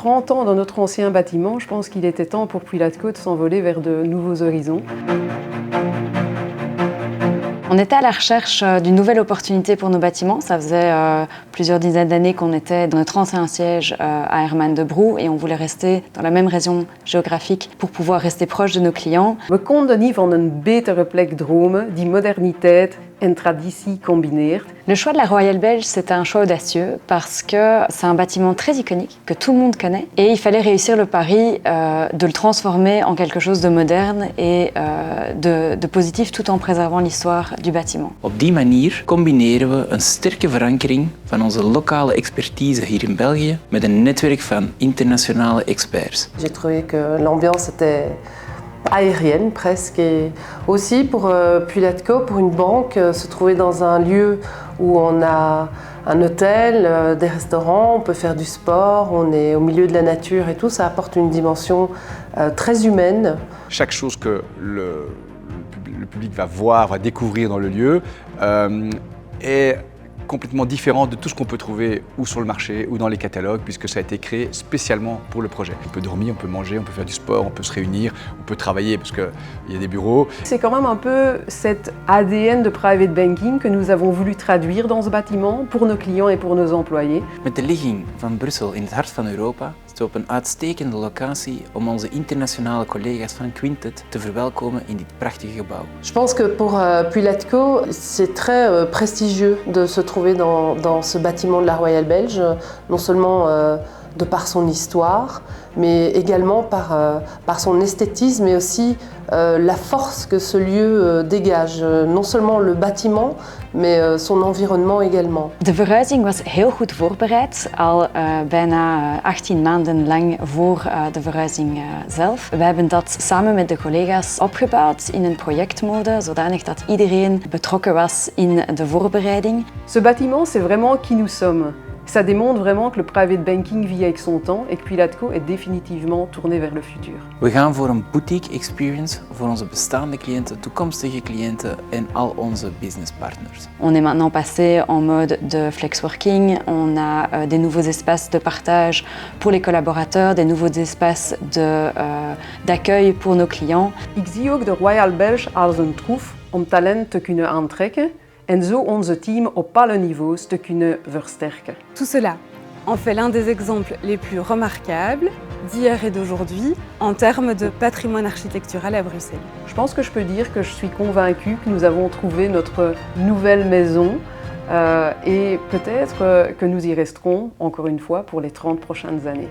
30 ans dans notre ancien bâtiment, je pense qu'il était temps pour Puilatco de s'envoler vers de nouveaux horizons. On était à la recherche d'une nouvelle opportunité pour nos bâtiments. Ça faisait plusieurs dizaines d'années qu'on était dans notre ancien siège à Herman de Brou et on voulait rester dans la même région géographique pour pouvoir rester proche de nos clients. We konden niet van een betere plek dromen die moderniteit en traditie combineert. Le choix de la Royale Belge, c'était un choix audacieux parce que c'est un bâtiment très iconique que tout le monde connaît et il fallait réussir le pari de le transformer en quelque chose de moderne et de positif tout en préservant l'histoire du bâtiment. Op die manier combineren we een sterke verankering van onze lokale expertise hier in België met een netwerk van internationale experts. J'ai trouvé que l'ambiance était aérienne presque et aussi pour Puilatco, pour une banque, se trouver dans un lieu où on a un hôtel, des restaurants, on peut faire du sport, on est au milieu de la nature et tout, ça apporte une dimension très humaine. Chaque chose que le public va voir, va découvrir dans le lieu est complètement différent de tout ce qu'on peut trouver ou sur le marché ou dans les catalogues puisque ça a été créé spécialement pour le projet. On peut dormir, on peut manger, on peut faire du sport, on peut se réunir, on peut travailler parce qu'il y a des bureaux. C'est quand même un peu cet ADN de private banking que nous avons voulu traduire dans ce bâtiment pour nos clients et pour nos employés. Met de ligging van Brussel in het hart van Europa zitten we op een uitstekende locatie om onze internationale collega's van Quintet te verwelkomen in dit prachtige gebouw. Je pense que pour Puilatco, c'est très prestigieux de se trouver dans ce bâtiment de la Royale Belge, non seulement de par son histoire, mais également par son esthétisme et aussi la force que ce lieu dégage. Non seulement le bâtiment, mais son environnement également. De verhuizing was heel goed voorbereid, al bijna 18 maanden lang voor de verhuizing zelf. We hebben dat samen met de collega's opgebouwd in een projectmode, zodanig dat iedereen betrokken was in de voorbereiding. Ce bâtiment, c'est vraiment qui nous sommes. Ça démontre vraiment que le private banking vit avec son temps et que Puilatco est définitivement tourné vers le futur. We gaan voor een boutique experience voor onze bestaande cliënten, toekomstige cliënten en al onze businesspartners. On est maintenant passé en mode de flexworking, on a des nouveaux espaces de partage pour les collaborateurs, des nouveaux espaces d'accueil pour nos clients. Ik zie ook de Royale Belge als een troef om talent te kunnen aantrekken en zo onze team op alle niveaus te kunnen versterken. Tout cela en fait l'un des exemples les plus remarquables d'hier et d'aujourd'hui en termes de patrimoine architectural à Bruxelles. Je pense que je peux dire que je suis convaincue que nous avons trouvé notre nouvelle maison et peut-être que nous y resterons encore une fois pour les 30 prochaines années.